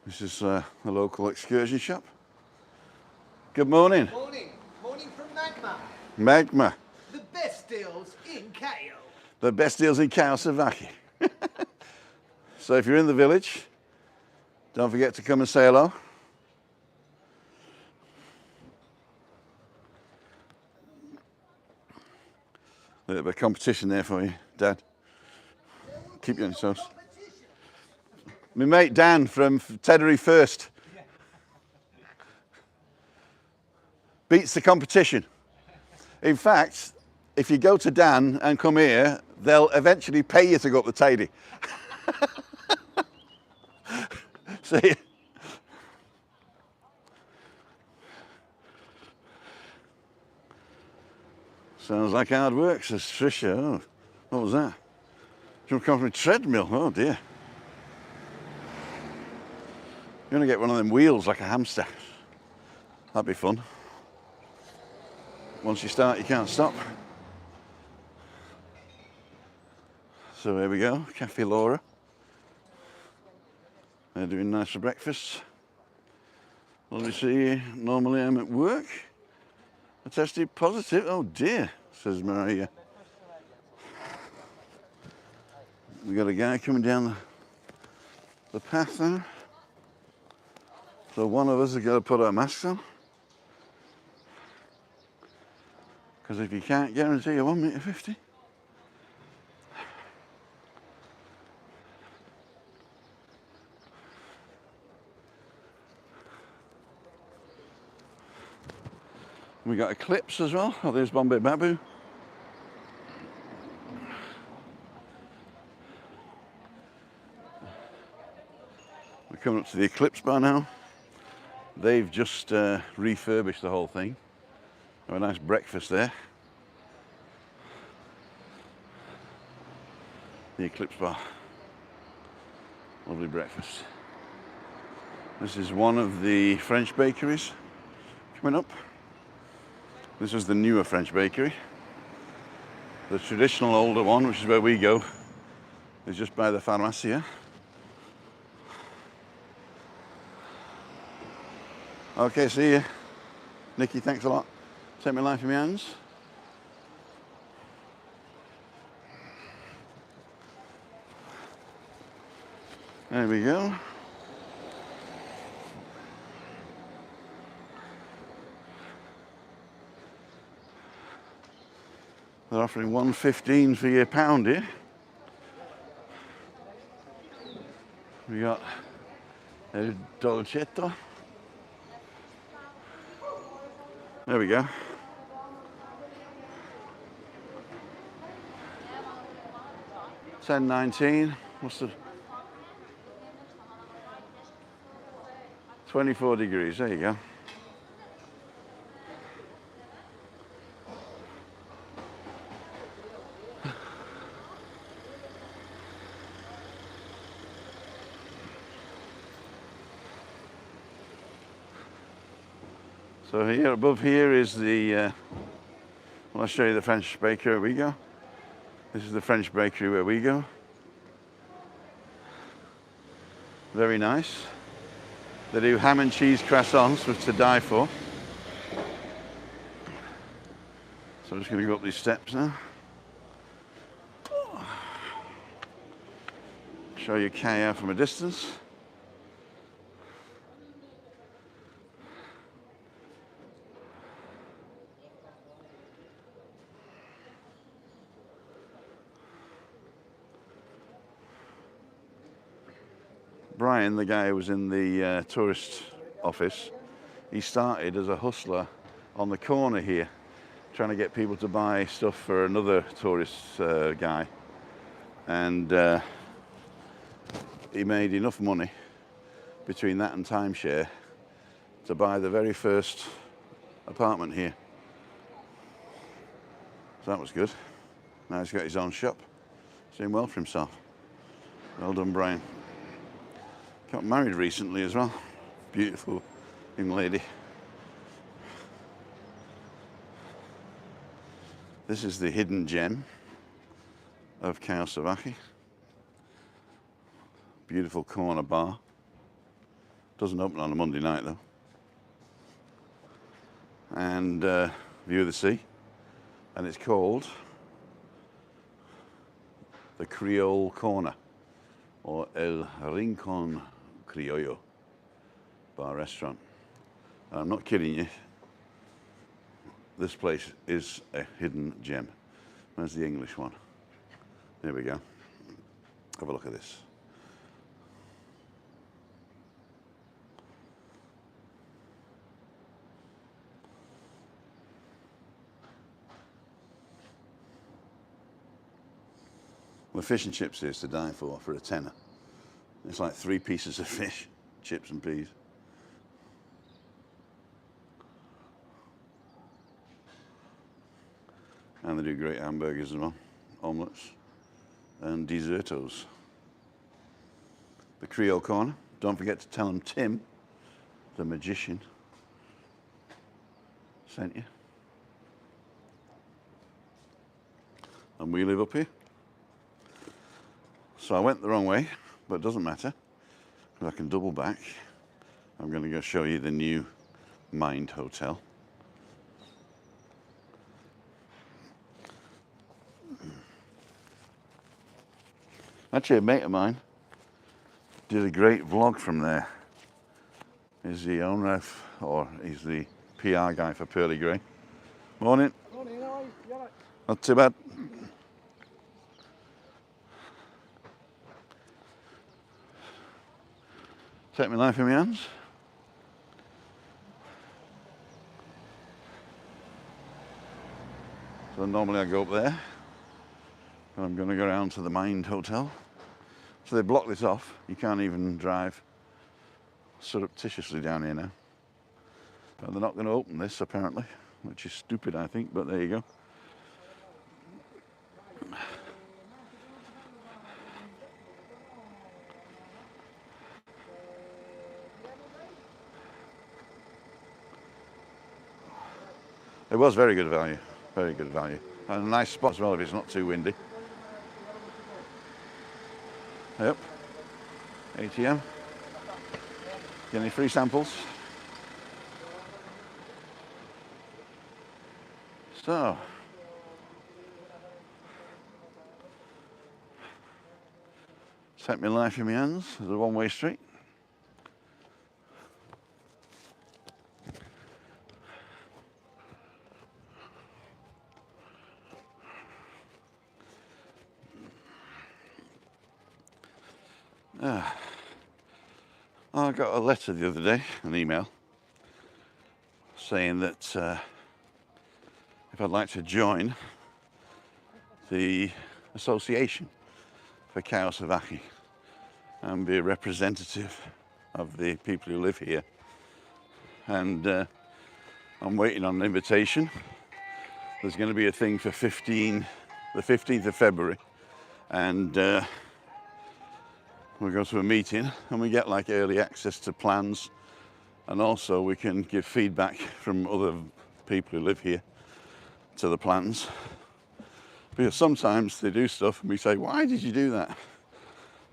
This is a local excursion shop. Good morning. Morning. Morning from Magma. Magma. The best deals in Callao. The best deals in Callao, Salvaje. So if you're in the village, don't forget to come and say hello. A little bit of competition there for you, Dad. Keep you on your toes. My mate Dan from Tenerife first. Beats the competition. In fact, if you go to Dan and come here, they'll eventually pay you to go up the tidy. See? Sounds like hard work, says Tricia. Oh, what was that? You're coming from a treadmill. Oh dear. You're gonna get one of them wheels like a hamster. That'd be fun. Once you start, you can't stop. So here we go, Cafe Laura. They're doing nice for breakfast. Lovely to see you. Normally I'm at work. I tested positive. Oh dear, says Maria. We got a guy coming down the path now. So one of us has got to put our masks on. Because if you can't guarantee a 1.50 m. We got Eclipse as well. Oh, there's Bombay Babu. We're coming up to the Eclipse bar now. They've just refurbished the whole thing. Have a nice breakfast there. The Eclipse bar. Lovely breakfast. This is one of the French bakeries coming up. This is the newer French bakery. The traditional older one, which is where we go, is just by the pharmacia. Okay, see you. Nikki, thanks a lot. Take my life in my hands. There we go. They're offering $1.15 for your pound here. We got El Dolcetto. There we go. $10.19. What's the 24 degrees? There you go. So here above here is the, well, I'll show you the French bakery where we go. This is the French bakery where we go. Very nice. They do ham and cheese croissants, which to die for. So I'm just going to go up these steps now. Show you Callao from a distance. Brian, the guy who was in the tourist office, he started as a hustler on the corner here, trying to get people to buy stuff for another tourist guy. And he made enough money between that and timeshare to buy the very first apartment here. So that was good. Now he's got his own shop. He's doing well for himself. Well done, Brian. Got married recently as well. Beautiful young lady. This is the hidden gem of Salvaje. Beautiful corner bar. Doesn't open on a Monday night though. And view of the sea. And it's called the Creole Corner, or El Rincón Criollo bar restaurant. And I'm not kidding you. This place is a hidden gem. Where's the English one? There we go. Have a look at this. The fish and chips here is to die for a tenner. It's like 3 pieces of fish, chips and peas. And they do great hamburgers as well, omelettes and dessertos. The Creole Corner. Don't forget to tell them Tim, the magician, sent you. And we live up here. So I went the wrong way, but it doesn't matter, because I can double back. I'm going to go show you the new Mind Hotel. Actually, a mate of mine did a great vlog from there. He's the owner of, or he's the PR guy for Pearly Grey. Morning. Morning, how are you? You all right? Not too bad. Take my life in my hands. So normally I go up there, and I'm going to go around to the Mind Hotel. So they blocked this off. You can't even drive surreptitiously down here now. But they're not going to open this apparently, which is stupid I think, but there you go. It was very good value, very good value. And a nice spot as well if it's not too windy. Yep, ATM. Get any free samples? So, set my life in my hands. There's a one-way street. I got a letter the other day, an email, saying that if I'd like to join the association for Salvaje and be a representative of the people who live here. And I'm waiting on an invitation. There's going to be a thing for the 15th of February, and we go to a meeting and we get like early access to plans, and also we can give feedback from other people who live here to the plans, because sometimes they do stuff and we say, why did you do that?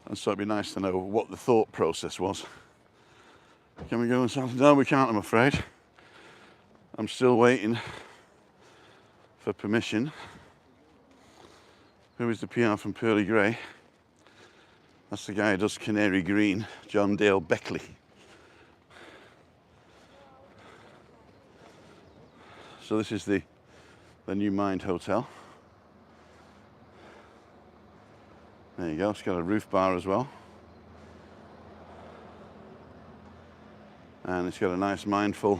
And so it'd be nice to know what the thought process was. Can we go inside? No, we can't, I'm afraid. I'm still waiting for permission. Who is the PR from Pearly Grey? That's the guy who does Canary Green, John Dale Beckley. So this is the new Mind Hotel. There you go, it's got a roof bar as well. And it's got a nice mindful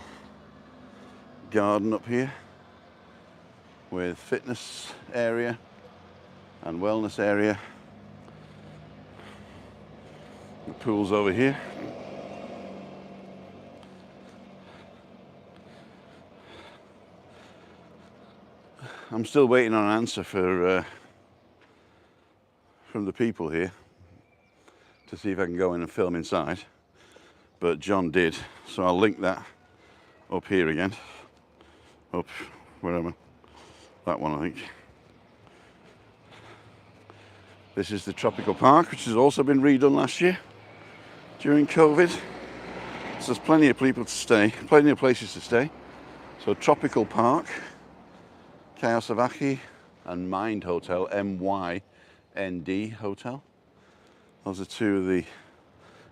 garden up here with fitness area and wellness area. The pool's over here. I'm still waiting on an answer from the people here to see if I can go in and film inside. But John did, so I'll link that up here again. Up, wherever. That one, I think. This is the Tropical Park, which has also been redone last year during COVID. So there's plenty of people to stay, plenty of places to stay. So Tropical Park, Callao Salvaje, and Mind Hotel, M-Y-N-D Hotel. Those are two of the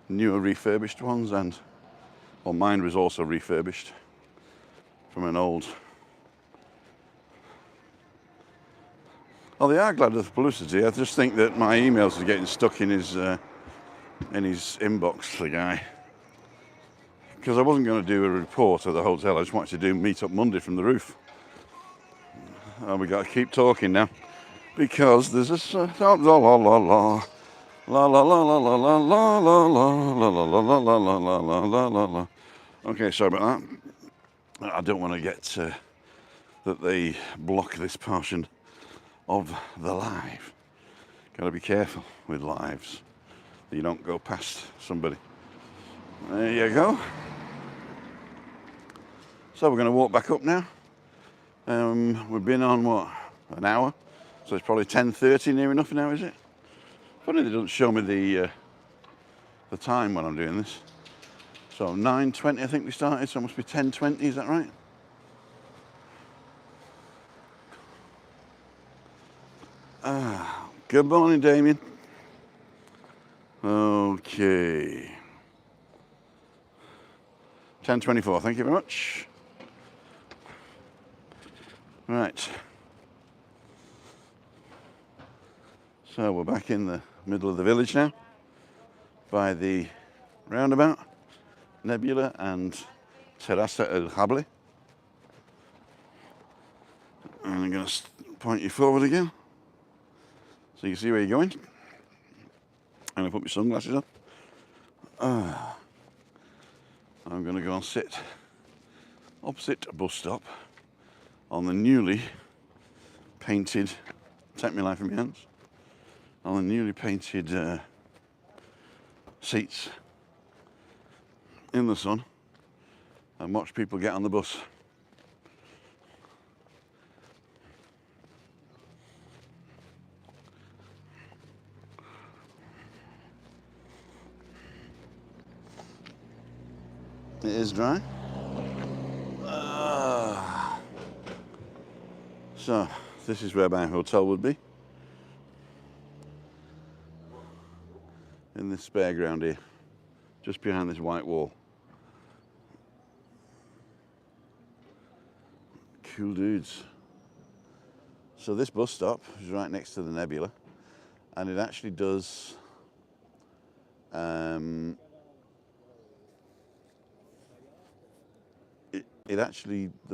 newer refurbished ones, and well, mine was also refurbished from an old. Oh, they are glad of the publicity. I just think that my emails are getting stuck in his inbox, the guy. Because I wasn't going to do a report at the hotel. I just wanted to do Meet Up Monday from the roof. Oh, we got to keep talking now because there's a la la la la la. La la la la la la la la la la la la la la la la la la. Okay, sorry about that. I don't want to get that they block this portion of the live. Got to be careful with lives that you don't go past somebody. There you go. So we're going to walk back up now. We've been on what, an hour? So it's probably 10:30 near enough now, is it? Funny they don't show me the time when I'm doing this. So 9:20 I think we started, so it must be 10:20, is that right? Good morning, Damien. Okay. 10:24, thank you very much. Right. So we're back in the middle of the village now by the roundabout, Nebula and Terrassa El Hable. And I'm going to point you forward again so you can see where you're going. And I put my sunglasses on. I'm going to go and sit opposite a bus stop on the newly painted, take my life in my hands, on the newly painted seats in the sun and watch people get on the bus. It is dry. So this is where my hotel would be. In this spare ground here, just behind this white wall. Cool dudes. So this bus stop is right next to the Nebula, and it actually does the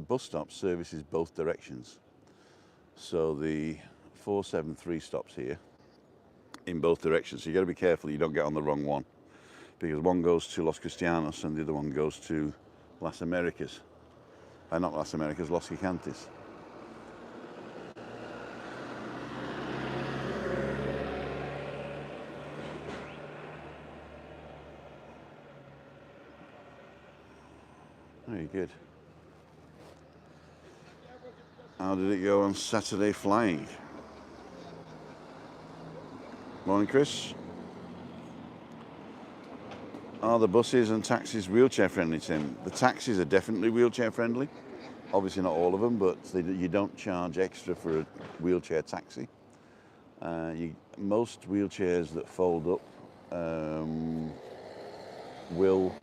bus stop services both directions. So the 473 stops here in both directions. So you got to be careful you don't get on the wrong one, because one goes to Los Cristianos and the other one goes to Las Americas. Not Las Americas, Los Gigantes. Very good. How did it go on Saturday flying? Morning, Chris. Are the buses and taxis wheelchair friendly, Tim? The taxis are definitely wheelchair friendly. Obviously not all of them, but you don't charge extra for a wheelchair taxi. Most wheelchairs that fold up will...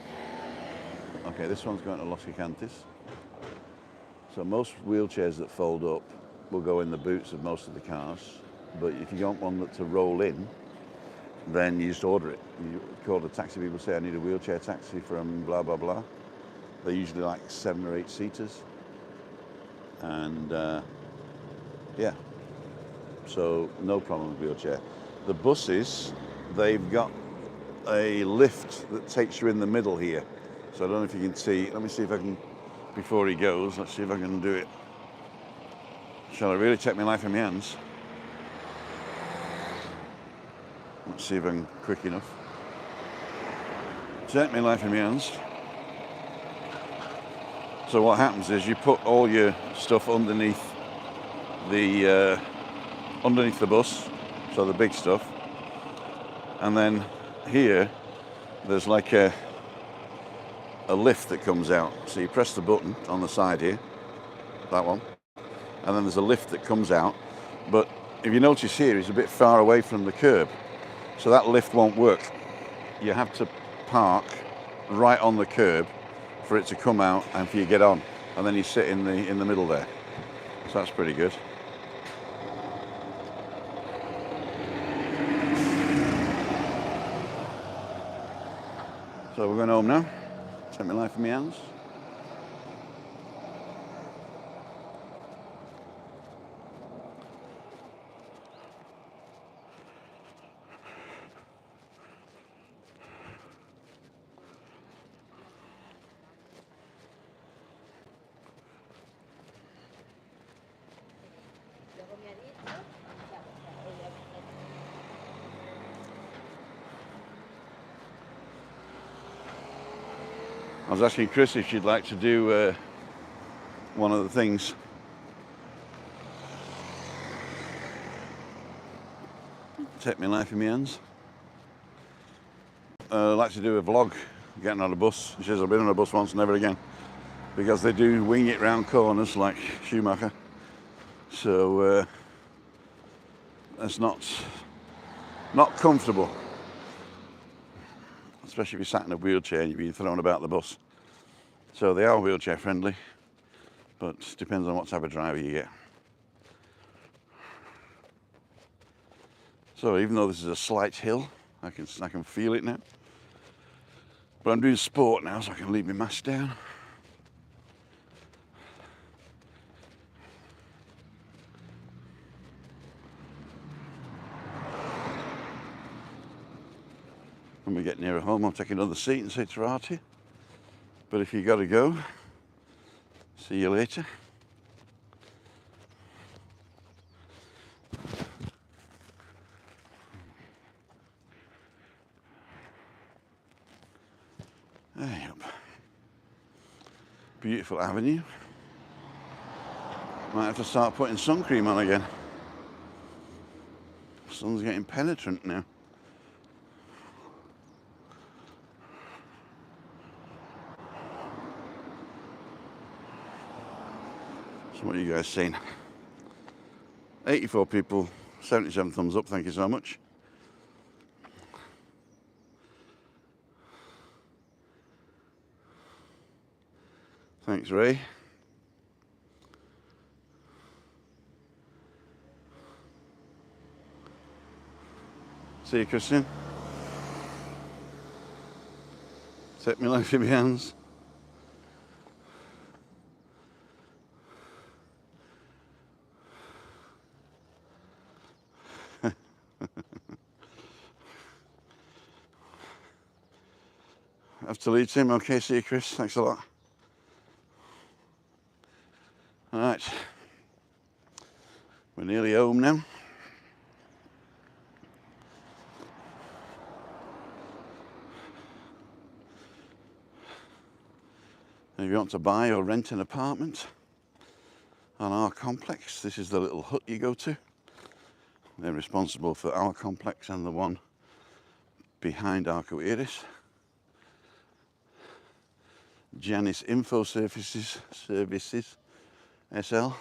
Okay, this one's going to Los Gigantes. So most wheelchairs that fold up will go in the boots of most of the cars. But if you want one to roll in, then you just order it. You call the taxi people, say, I need a wheelchair taxi from blah, blah, blah. They're usually like 7 or 8 seaters. And yeah, so no problem with wheelchair. The buses, they've got a lift that takes you in the middle here. So I don't know if you can see. Let me see if I can, before he goes, let's see if I can do it. Shall I really take my life in my hands? Let's see if I'm quick enough. Take my life in my hands. So what happens is you put all your stuff underneath the bus, so the big stuff, and then here there's like a lift that comes out. So you press the button on the side here, that one, and then there's a lift that comes out. But if you notice here, it's a bit far away from the curb. So that lift won't work. You have to park right on the curb for it to come out and for you to get on. And then you sit in the middle there. So that's pretty good. So we're going home now. Take my life in my hands. I was asking Chris if she'd like to do one of the things. Take my life in my hands. I'd like to do a vlog getting on a bus. She says, I've been on a bus once, never again. Because they do wing it round corners like Schumacher. So that's not comfortable. Especially if you're sat in a wheelchair and you're being thrown about the bus. So they are wheelchair friendly, but it depends on what type of driver you get. So even though this is a slight hill, I can feel it now. But I'm doing sport now, so I can leave my mask down. When we get nearer home, I'll take another seat and say Tarati. But if you got to go, see you later. Hey up. Beautiful avenue. Might have to start putting sun cream on again. The sun's getting penetrant now. So what are you guys saying? 84 people, 77 thumbs up, thank you so much. Thanks, Ray. See you, Christian. Take me life in my hands. I have to leave, Tim. Okay, see you, Chris. Thanks a lot. All right. We're nearly home now. If you want to buy or rent an apartment on our complex, this is the little hut you go to. They're responsible for our complex and the one behind Arco Iris. Janice Info Services SL.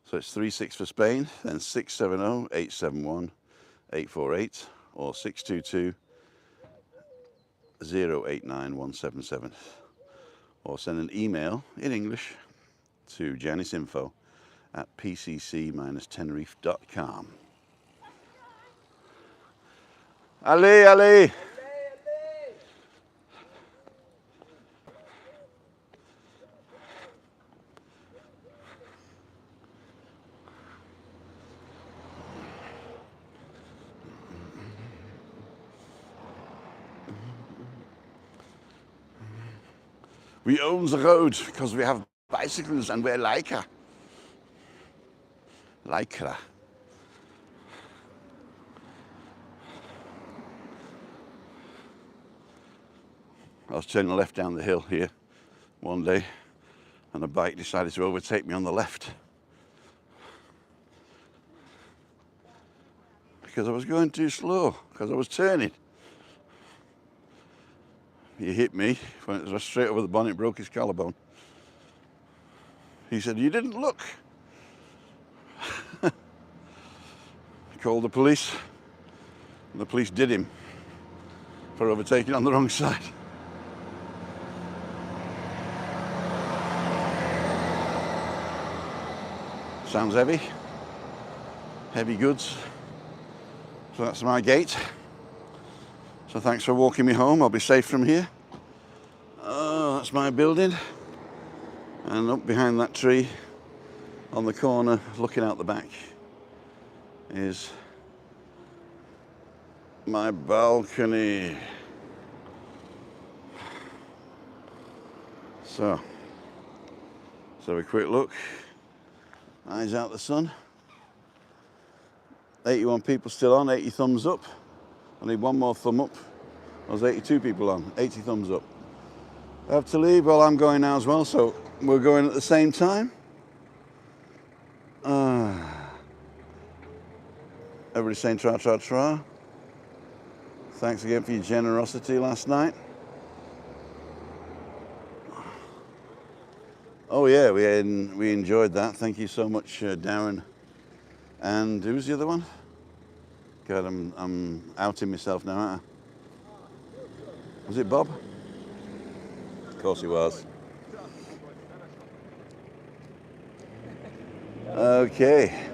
So it's 36 for Spain, then 670-871-848 or 622-089-177. Or send an email in English to janicinfo@pcc-tenerife.com. Ali, Ali! We own the road because we have bicycles and we're Lycra. Lycra. I was turning left down the hill here one day and a bike decided to overtake me on the left. Because I was going too slow, because I was turning. He hit me, went straight over the bonnet, broke his collarbone. He said, "You didn't look." I called the police, and the police did him for overtaking on the wrong side. Sounds heavy. Heavy goods. So that's my gate. So thanks for walking me home. I'll be safe from here. Oh, that's my building. And up behind that tree on the corner, looking out the back, is my balcony. So a quick look. Eyes out the sun. 81 people still on, 80 thumbs up. I need one more thumb up. There's 82 people on, 80 thumbs up. I have to leave. Well, I'm going now as well, so we're going at the same time. Everybody saying tra, tra, tra. Thanks again for your generosity last night. Oh yeah, we enjoyed that. Thank you so much, Darren. And who's the other one? God, I'm outing myself now, aren't I? Was it Bob? Of course he was. Okay.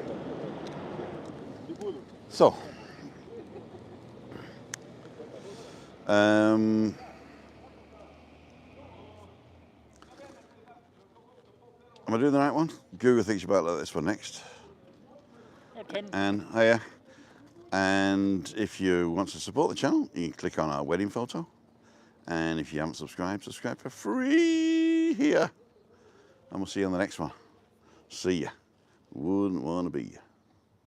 So, am I doing the right one? Google thinks you might like this one next. And hiya. And if you want to support the channel, you can click on our wedding photo. And if you haven't subscribed, subscribe for free here. And we'll see you on the next one. See ya. Wouldn't want to be you.